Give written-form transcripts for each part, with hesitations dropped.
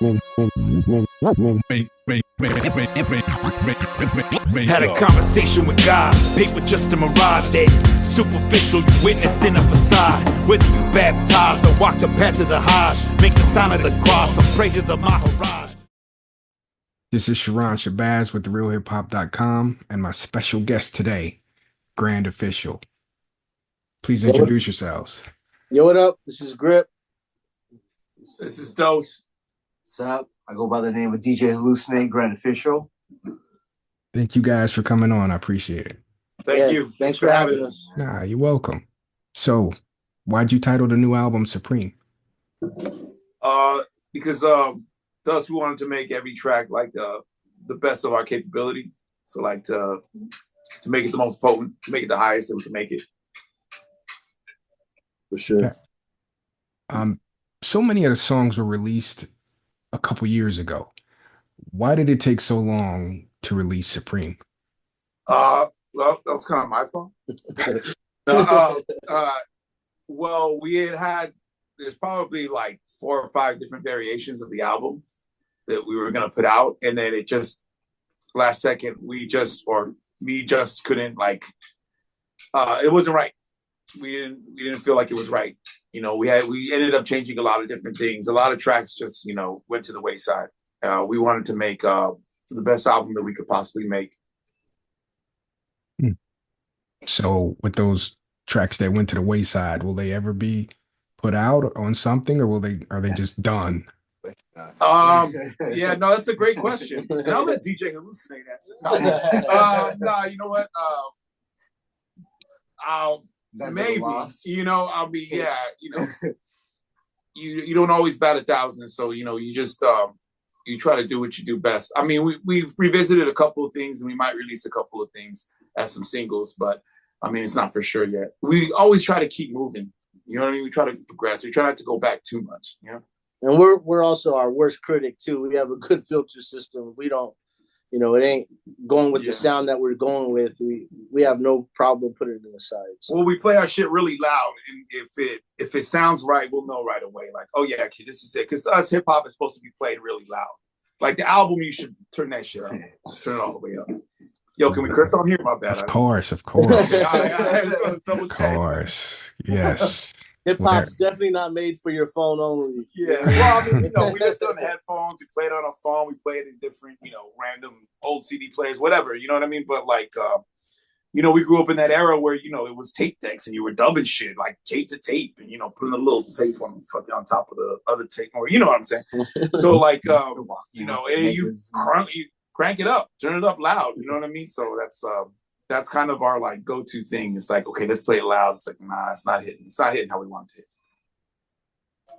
Had a conversation with God, paper just a mirage that superficial, you witnessing a facade. Whether you baptize or walk the path to the Hajj, make the sign of the cross or pray to the Maharaj. This is Sharon Shabazz with TheRealHipHop.com and my special guest today, Grand Official. Please introduce yourselves. Yo, what up? This is Grip. This is Dose. What's up? I go by the name of DJ Hallucinate, Grand Official. Thank you guys for coming on. I appreciate it. Thank you. Thanks for having us. Nah, you're welcome. So, why'd you title the new album Supreme? Because thus we wanted to make every track like the best of our capability. So like to make it the most potent, to make it the highest that we can make it. For sure. So many of the songs were released a couple years ago. Why did it take so long to release Supreme? Well, that was kind of my fault. Well, there's probably like 4 or 5 different variations of the album that we were going to put out. And then it just, last second, me just couldn't it wasn't right. We didn't feel like it was right. You know, we ended up changing a lot of different things. A lot of tracks just, went to the wayside. We wanted to make the best album that we could possibly make. So with those tracks that went to the wayside, will they ever be put out on something, or are they just done? Yeah, no, that's a great question. And I'll let DJ Hallucinate answer. No, you know what? Maybe, you don't always bat 1,000. So, you just, you try to do what you do best. I mean, we've revisited a couple of things and we might release a couple of things as some singles, but I mean, it's not for sure yet. We always try to keep moving. You know what I mean? We try to progress. We try not to go back too much, And we're also our worst critic too. We have a good filter system. We don't, it ain't going with the sound that we're going with. We have no problem putting it aside. So. Well, we play our shit really loud, and if it sounds right, we'll know right away. Like, oh yeah, kid, this is it. Because to us, hip hop is supposed to be played really loud. Like the album, you should turn that shit up, turn it all the way up. Yo, can we curse on here? My bad. Of course. Of course. Yes. Hip hop's definitely not made for your phone only. Yeah. Well, I mean, we listen on the headphones, we play it on our phone, we play it in different, random old CD players, whatever, you know what I mean? But like, we grew up in that era where, it was tape decks and you were dubbing shit like tape to tape and, putting a little tape on top of the other tape, or you know what I'm saying? So like, and you crank it up, turn it up loud, you know what I mean? So that's kind of our like go-to thing. It's like, okay, let's play it loud. It's like, nah, it's not hitting. It's not hitting how we want it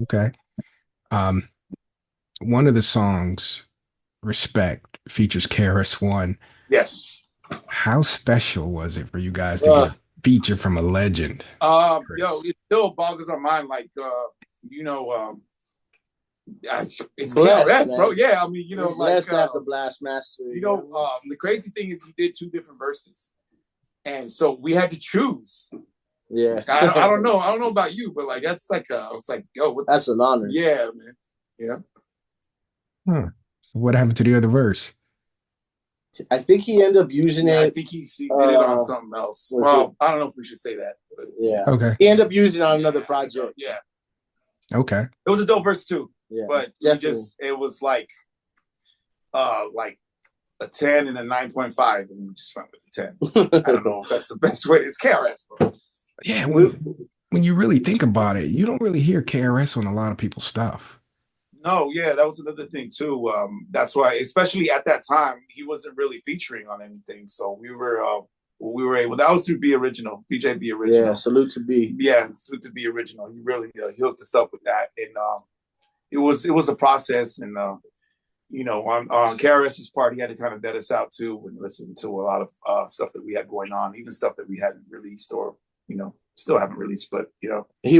to hit. Okay. One of the songs, Respect, features KRS-One. Yes. How special was it for you guys to get a feature from a legend? It still boggles our mind. Like, it's blessed, KRS, bro. Yeah, I mean, blessed to have the Blast Master. The crazy thing is he did 2 different verses. And so we had to choose. Yeah. I don't know. I don't know about you, but like that's like it's like, yo, that's an honor. Yeah, man. Yeah. What happened to the other verse? I think he ended up using it. I think he did it on something else. Well, I don't know if we should say that. But yeah. Okay. He ended up using it on another project. Yeah. Okay. It was a dope verse too. Yeah. But it was like a 10 and a 9.5, and we just went with the 10. I don't know if that's the best way. It's KRS, bro. Yeah, when you really think about it, you don't really hear KRS on a lot of people's stuff. No, yeah, that was another thing too. That's why, especially at that time, he wasn't really featuring on anything. So we were able. That was through B Original, DJ B Original. Yeah, salute to B. Yeah, salute to B Original. He really he hooked us up with that, and it was a process, and on KRS's part, he had to kind of vet us out too and listen to a lot of stuff that we had going on, even stuff that we hadn't released or still haven't released. But he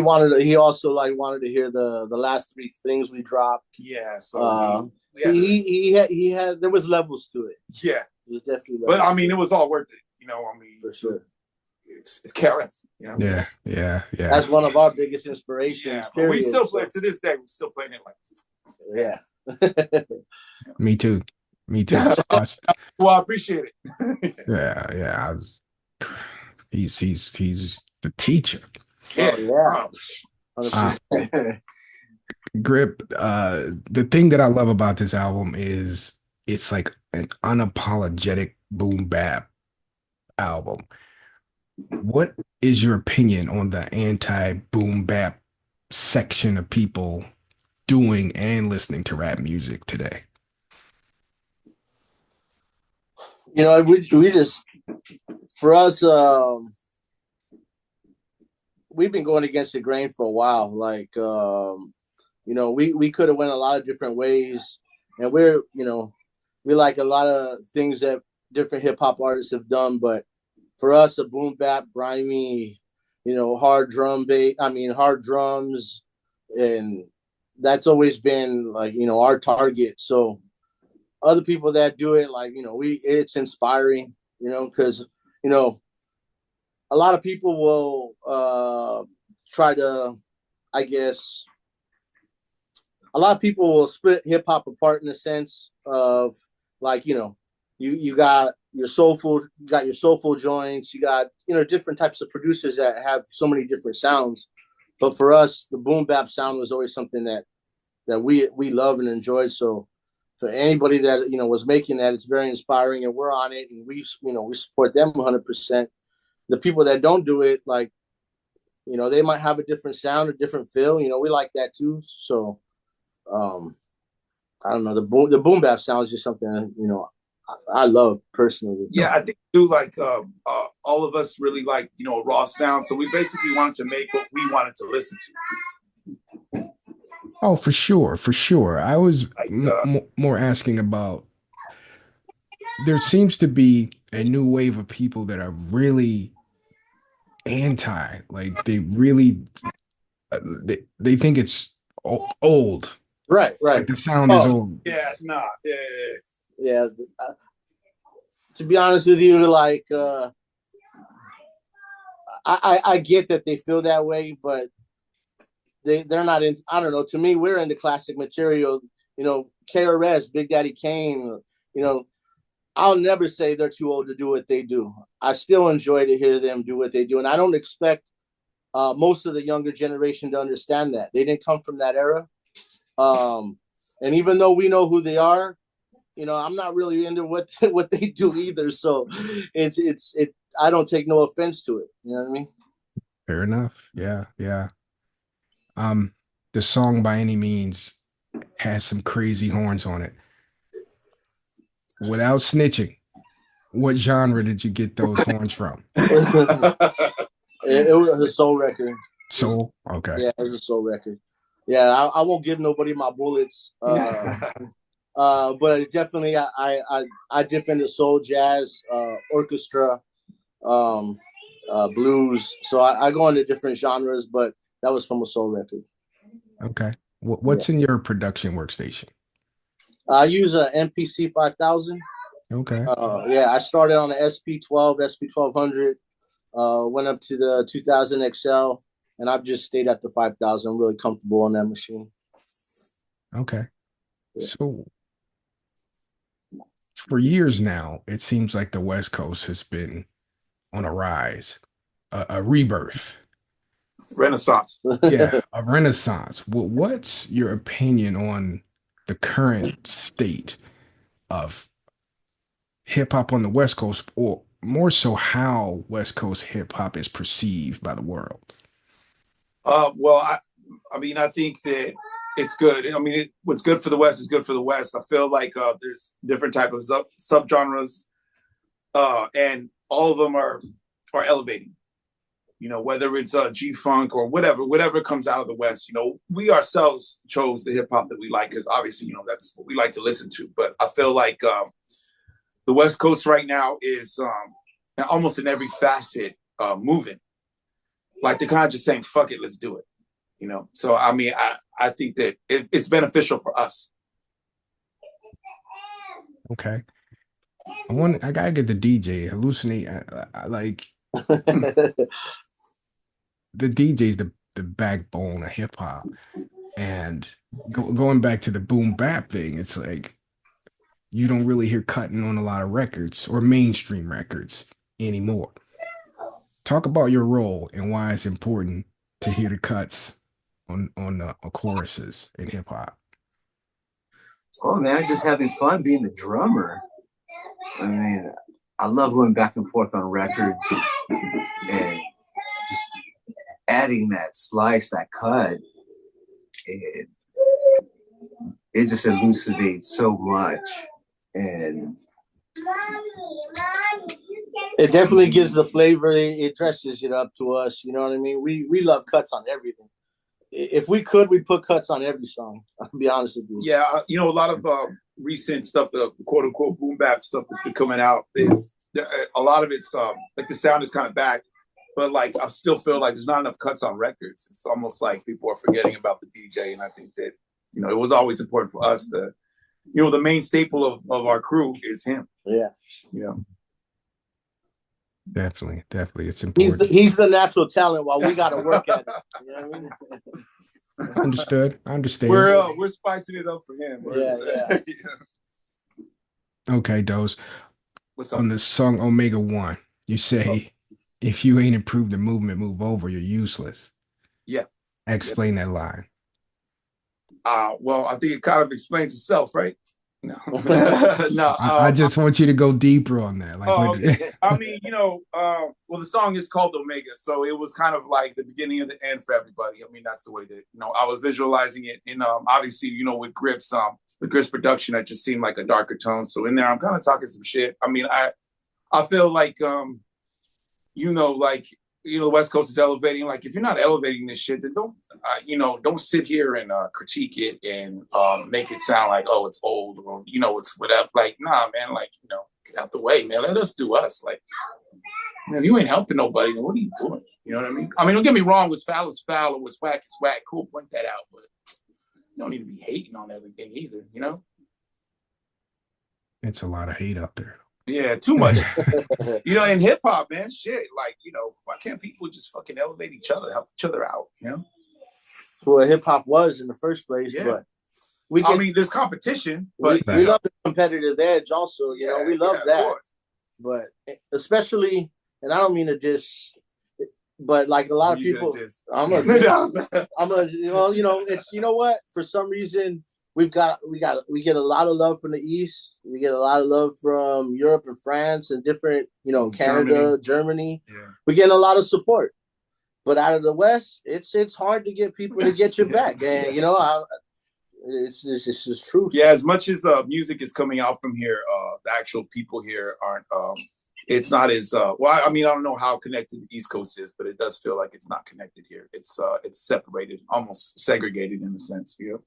also wanted to hear the last 3 things we dropped. Yeah, so he had there was levels to it. Yeah, it was definitely. But I mean, it was all worth it. For sure. It's KRS. Yeah. That's one of our biggest inspirations. Yeah, we still play to this day. We're still playing it like. Yeah. Me too. Me too. Well, I appreciate it. Yeah, yeah. He's the teacher. Yeah. Oh, yeah. Uh, 100%. Grip, the thing that I love about this album is it's like an unapologetic boom bap album. What is your opinion on the anti boom bap section of people doing and listening to rap music today? You know, we just, for us, we've been going against the grain for a while. Like, you know, we could have went a lot of different ways, and we're, you know, we like a lot of things that different hip hop artists have done, but for us, a boom bap, grimy, you know, hard hard drums, and that's always been like, you know, our target. So other people that do it, like, you know, it's inspiring, you know, because, you know, a lot of people will try to, I guess, a lot of people will split hip hop apart in the sense of, like, you know, you got your soulful joints, you got, you know, different types of producers that have so many different sounds. But for us, the boom bap sound was always something that we love and enjoyed. So for anybody that, you know, was making that, it's very inspiring, and we're on it, and we, you know, we support them 100%. The people that don't do it, like, you know, they might have a different sound, a different feel. You know, we like that too. So I don't know, the boom bap sound is just something, you know, I love personally. Yeah, I think too, like all of us really like, you know, a raw sound. So we basically wanted to make what we wanted to listen to. Oh, for sure, for sure. I was more asking about, there seems to be a new wave of people that are really anti, like they really they think it's old. Right. Like the sound is old. Yeah, nah, yeah. To be honest with you, like, I get that they feel that way, but they're not in. I don't know. To me, we're into classic material. You know, KRS, Big Daddy Kane. You know, I'll never say they're too old to do what they do. I still enjoy to hear them do what they do, and I don't expect most of the younger generation to understand that. They didn't come from that era, and even though we know who they are, you know, I'm not really into what they do either. So it's I don't take no offense to it. You know what I mean? Fair enough. Yeah, yeah. The song By Any Means has some crazy horns on it. Without snitching, what genre did you get those horns from? It was a soul record. Soul? Okay. Yeah, it was a soul record. Yeah, I won't give nobody my bullets. But definitely I dip into soul, jazz, orchestra, blues. So I go into different genres, but that was from a soul record. Okay. What's in your production workstation? I use a MPC 5000. Okay. Yeah, I started on the SP12, SP1200, went up to the 2000 XL, and I've just stayed at the 5000. I'm really comfortable on that machine. Okay. Yeah. So for years now, it seems like the West Coast has been on a rise, a rebirth. Renaissance. Yeah, a renaissance. What's your opinion on the current state of hip hop on the West Coast, or more so how West Coast hip hop is perceived by the world? Well, I mean, I think that it's good. I mean, what's good for the West is good for the West. I feel like there's different type of subgenres, and all of them are elevating. You know, whether it's G-Funk or whatever comes out of the West, you know, we ourselves chose the hip hop that we like because obviously, you know, that's what we like to listen to. But I feel like the West Coast right now is almost in every facet moving. Like they're kind of just saying, fuck it, let's do it. You know, so I mean, I think that it's beneficial for us. Okay. I gotta get the DJ hallucinate. I like the DJ's the backbone of hip hop, and going back to the boom bap thing, it's like you don't really hear cutting on a lot of records or mainstream records anymore. Talk about your role and why it's important to hear the cuts on choruses in hip hop. Oh man, just having fun being the drummer. I mean, I love going back and forth on records and just adding that slice, that cut. It just elucidates so much, and it definitely gives the flavor. It dresses it up to us. You know what I mean? We love cuts on everything. If we could, we'd put cuts on every song. I'll be honest with you. Yeah, you know, a lot of recent stuff, the quote unquote boom bap stuff that's been coming out, is a lot of it's like the sound is kind of back, but like I still feel like there's not enough cuts on records. It's almost like people are forgetting about the DJ, and I think that, you know, it was always important for us to, you know, the main staple of our crew is him. Yeah, you know. Definitely, it's important. He's the natural talent while we got to work at it. You know what I mean? Understood. I understand. We're spicing it up for him. Yeah. Okay, Dose. What's up? On the song Omega One, you say, if you ain't improved the movement, move over, you're useless. Yeah. Explain that line. Well, I think it kind of explains itself, right? No. No. I just want you to go deeper on that. Like, okay. I mean, you know, well, the song is called Omega, so it was kind of like the beginning of the end for everybody. I mean, that's the way that, you know, I was visualizing it. And obviously, you know, with Grip's production, it just seemed like a darker tone. So in there, I'm kind of talking some shit. I mean, I feel like, you know, like, you know, the West Coast is elevating. Like, if you're not elevating this shit, then don't sit here and critique it and make it sound like, oh, it's old, or, you know, it's whatever. Like, nah, man, like, you know, get out the way, man. Let us do us. Like, man, if you ain't helping nobody, then what are you doing? You know what I mean? I mean, don't get me wrong. What's foul is foul, or what's whack is whack. Cool, point that out. But you don't need to be hating on everything either, you know? It's a lot of hate out there. Yeah, too much. You know, in hip hop, man, shit. Like, you know, why can't people just fucking elevate each other, help each other out? You know, what hip hop was in the first place. Yeah. But I mean, there's competition, but we love the competitive edge. Also, you know, we love that. But especially, and I don't mean to diss, but like a lot of people, I'm gonna, you know, it's, you know what? For some reason, we get a lot of love from the East. We get a lot of love from Europe and France and different, you know, Canada, Germany. Yeah. We get a lot of support. But out of the West, it's hard to get people to get your back. And, you know, it's just true. Yeah, as much as music is coming out from here, the actual people here aren't, it's not as, well, I mean, I don't know how connected the East Coast is, but it does feel like it's not connected here. It's separated, almost segregated in a sense, you know?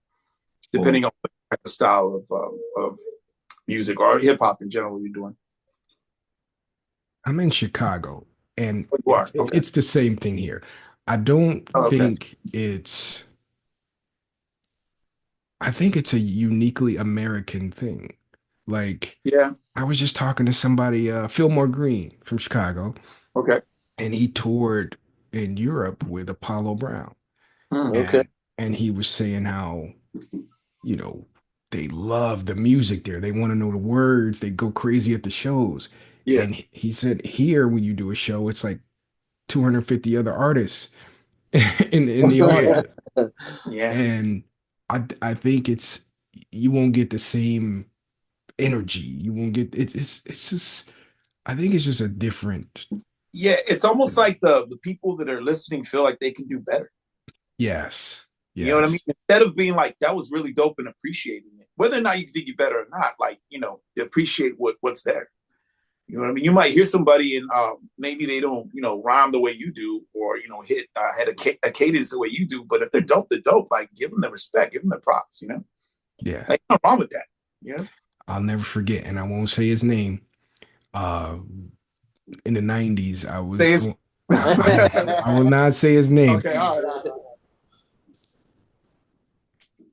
Depending on what type of style of music or hip hop in general you're doing. I'm in Chicago, and okay. It's the same thing here. I don't think it's. I think it's a uniquely American thing. Like, yeah, I was just talking to somebody, Fillmore Green from Chicago. Okay. And he toured in Europe with Apollo Brown. Okay. And he was saying how, you know, they love the music there. They want to know the words. They go crazy at the shows. Yeah. And he said here, when you do a show, it's like 250 other artists in the audience. Yeah. And I think you won't get the same energy. You won't get it's just, I think it's just a different. Yeah, it's almost like the people that are listening feel like they can do better. Yes. You know what I mean? Instead of being like, that was really dope and appreciating it, whether or not you think you're better or not, like, you know, appreciate what's there. You know what I mean? You might hear somebody and maybe they don't, you know, rhyme the way you do, or, you know, hit a cadence the way you do. But if they're dope, they're dope. Like, give them the respect, give them the props, you know? Yeah. Like, nothing wrong with that. Yeah. I'll never forget, and I won't say his name. In the 90s, I was. I will not say his name. Okay, all right.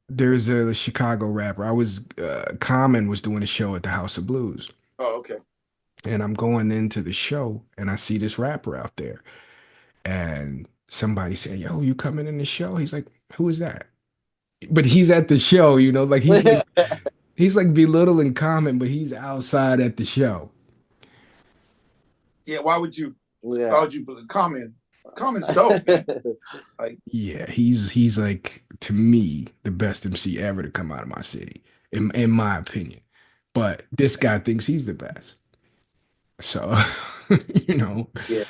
There's a Chicago rapper. Common was doing a show at the House of Blues. Oh, okay. And I'm going into the show, and I see this rapper out there. And somebody said, yo, you coming in the show? He's like, who is that? but he's at the show, you know, like he's like belittling Common, but he's outside at the show. Yeah, why would you Yeah. Common? Common's dope, man. Like, Yeah, he's like, to me, the best MC ever to come out of my city, in my opinion. But this guy thinks he's the best. So, you know, Yeah.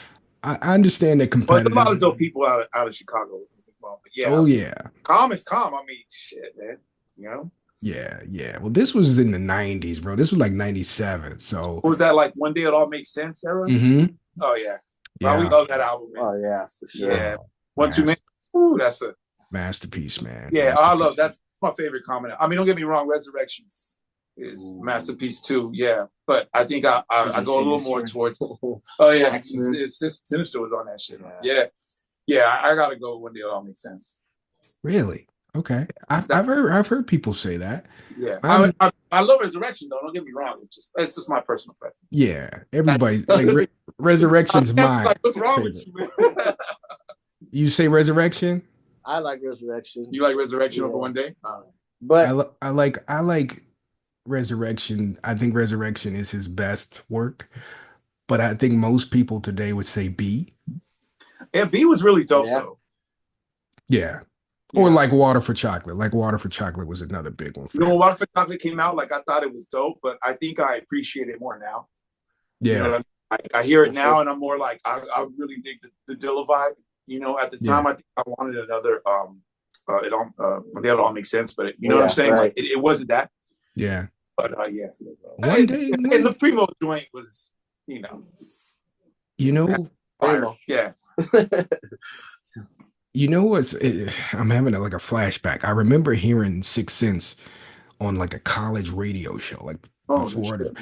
I understand that but a competitive. lot of dope people out of Chicago. But yeah, Oh yeah, Calm is calm. I mean, shit, man. You know, yeah. Well, this was in the '90s, bro. This was like '97. So, what was that like? One Day It All Makes Sense era. mhm, Oh yeah, well, we yeah, love that album, man. Oh yeah, for sure. Yeah, One Too Many. Ooh, that's a masterpiece, man. yeah. I love Masterpiece. that's my favorite comment. I mean, don't get me wrong, Resurrections is masterpiece too. Yeah, but I think I go a little more towards. Oh yeah, Sinister was on that shit. Yeah. I gotta go One Day It All Makes Sense. Really? Okay. I've heard people say that. Yeah, I'm- I love Resurrection though. Don't get me wrong. It's just my personal preference. Yeah, everybody like Resurrection's mine. Like, what's wrong with you, man? You say Resurrection? I like Resurrection. You like Resurrection over One Day? But I like Resurrection. I think Resurrection is his best work, but I think most people today would say B. Yeah, B was really dope Yeah. though. Yeah. Or like Water for Chocolate. Like Water for Chocolate was another big one. For You know, him. when Water for Chocolate came out, like I thought it was dope, but I think I appreciate it more now. Yeah. You know what I mean? I hear it For now, sure. and I'm more like I really dig the Dilla vibe. You know, at the time, I think I wanted another. It all makes sense, but you know what I'm saying? right. Like it wasn't that, Yeah. but yeah. One day, And the Primo joint was, you know, you know, fire. Yeah. you know what's I'm having like a flashback. I remember hearing Six Sense on like a college radio show, like before shit.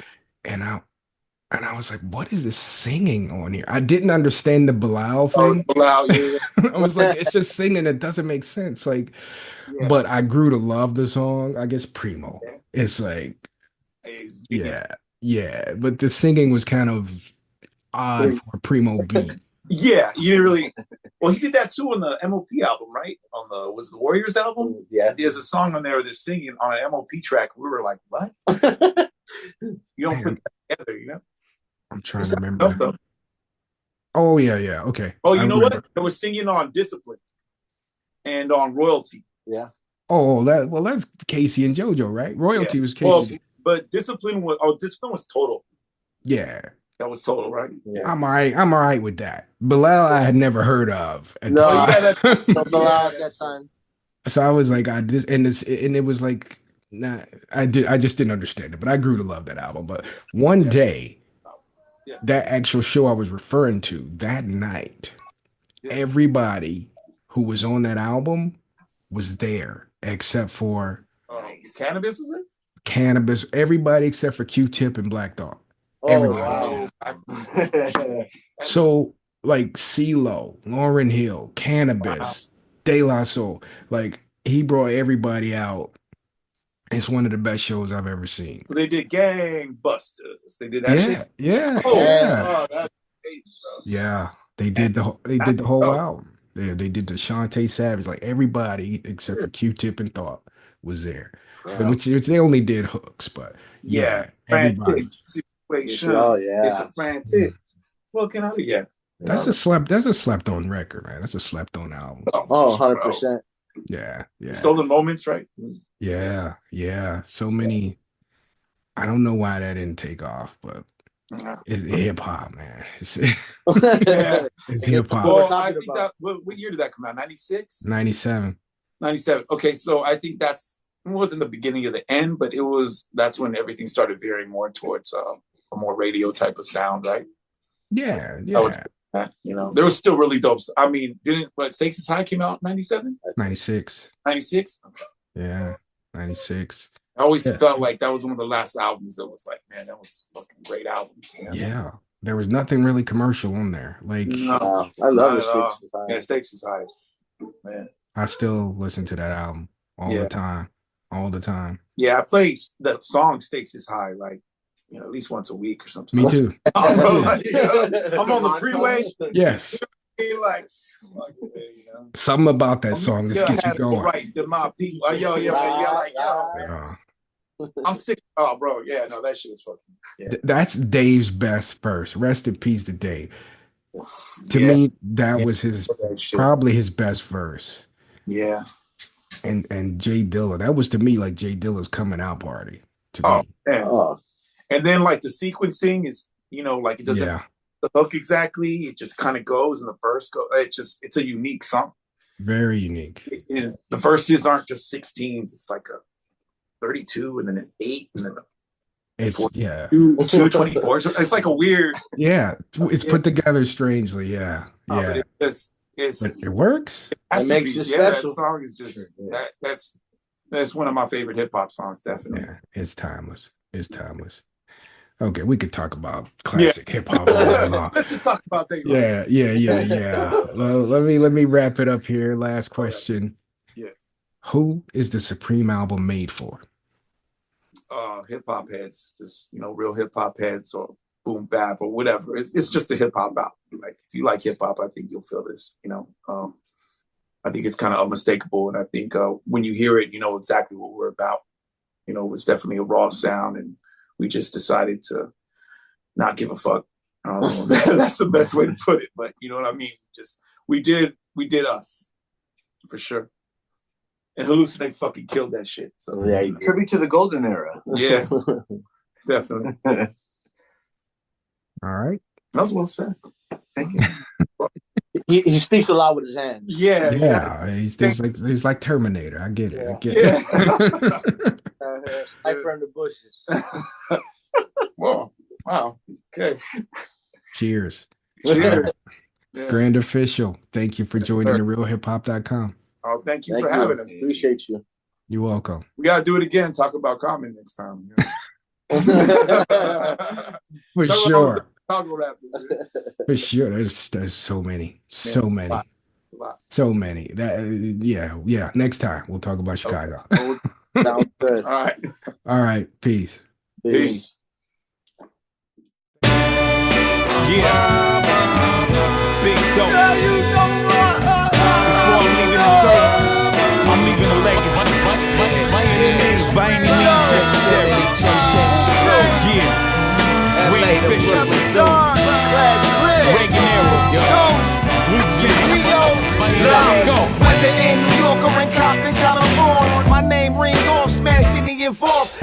and I was like, what is this singing on here? I didn't understand the Bilal thing. Bilal, yeah. I was like, it's just singing. It doesn't make sense. Like, Yeah. but I grew to love the song. I guess Primo. It's like, It's- yeah. But the singing was kind of odd for a Primo beat. Yeah, you didn't really. Well, he did that too on the MOP album, right? Was it the Warriors album? Yeah. There's a song on there where they're singing on an MOP track. We were like, what? You don't put that together, you know? I'm trying to Dope, remember. though. Oh yeah. Okay. Oh, I you know remember. what? They were singing on Discipline and on Royalty. Yeah. Oh, that's Casey and JoJo, right? Royalty was Casey. Well, but Discipline was Total. Yeah. That was Total, right? Yeah. I'm all right with that. Bilal, I had never heard of. at No, the yeah, time. No Bilal at that time. So I was like, and it was like, nah, I just didn't understand it, but I grew to love that album. But one day, that actual show I was referring to that night, everybody who was on that album was there except for Cannabis was it? Cannabis. Everybody except for Q-Tip and Black Dog. Oh, Everybody. wow. So like CeeLo, Lauryn Hill, Cannabis, De La Soul, like he brought everybody out. It's one of the best shows I've ever seen. So they did Gangbusters. They did that Yeah, shit. yeah, Oh, yeah, that's crazy, bro. yeah. They did the whole album. Yeah, they did the Shantae Savage. Like everybody except for Q-Tip and Thought was there, which they only did hooks. But yeah, everybody. Frantic situation. Oh, yeah. It's a frantic. Well, can I? Yeah. That's a slept on record, man. That's a slept on album. Oh, 100%. Yeah. Stolen moments, right? Yeah. So many. I don't know why that didn't take off, but it's hip hop, man. It's hip hop. Well, I think that. What year did that come out? 96? 97. 97. Okay, so I think it wasn't the beginning of the end, but that's when everything started veering more towards a more radio type of sound, right? Yeah. You know, there was still really dope. I mean, Stakes is High came out in 97? 96. 96? Okay. Yeah. 96. I always felt like that was one of the last albums that was like, man, that was a fucking great album. You know? Yeah. There was nothing really commercial on there. Like No, I love not the at all. Stakes is High. Yeah, Stakes is High. Man. I still listen to that album all the time. All the time. Yeah, I play the song Stakes is High like, you know, at least once a week or something. Me too. I'm on the freeway. Yes. Like, fuck it, you know. Something about that song just gets you going. Right, to my people. Yo, like, yo, man. I'm sick. Oh, bro, yeah, no, that shit is fucking. Yeah. That's Dave's best verse. Rest in peace to Dave. To me, that was probably his best verse. Yeah. And Jay Dilla, that was to me like Jay Dilla's coming out party. To me. Yeah. And then like the sequencing is, you know, like it doesn't the hook exactly. It just kind of goes and the verse goes. It's a unique song. Very unique. The verses aren't just 16s. It's like a 32 and then an 8 and then it's 224. So it's like a weird. Yeah, it's put together strangely. Yeah, yeah. But it works. It makes it special. That song is just that's one of my favorite hip hop songs. Definitely. Yeah, it's timeless. It's timeless. Okay, we could talk about classic hip hop all day long. Let's just talk about things. Yeah. Well, let me wrap it up here. Last question. Yeah. Who is the Supreme album made for? Hip hop heads, just real hip hop heads or boom bap or whatever. It's just the hip hop album. Like if you like hip hop, I think you'll feel this. I think it's kind of unmistakable, and I think when you hear it, you know exactly what we're about. It's definitely a raw sound, and we just decided to not give a fuck. That's the best way to put it, but you know what I mean. Just we did us for sure. And Hallucinate fucking killed that shit. So yeah, tribute to the golden era. Yeah, definitely. All right. That was well said. Thank you. He speaks a lot with his hands. Yeah. He's like Terminator. I get it. Sniper in the bushes. Whoa. Wow. Okay. Cheers. Yeah. Grand Official. Thank you for joining therealhiphop.com. Oh, thank you for having us. Appreciate you. You're welcome. We gotta do it again. Talk about Common next time. For sure. Chicago rappers. For sure. There's so many. So many. A lot. So many. Yeah. Next time we'll talk about Chicago. Sounds good. All right. All right. Peace. Peace. Yeah. Big dope. Before I'm leaving this earth, I'm leaving a legacy. By any means necessary. Yeah. Great Official. Reagan era. Let's go. Whether in New York or in Compton, California, my name ring off, smashing the involved.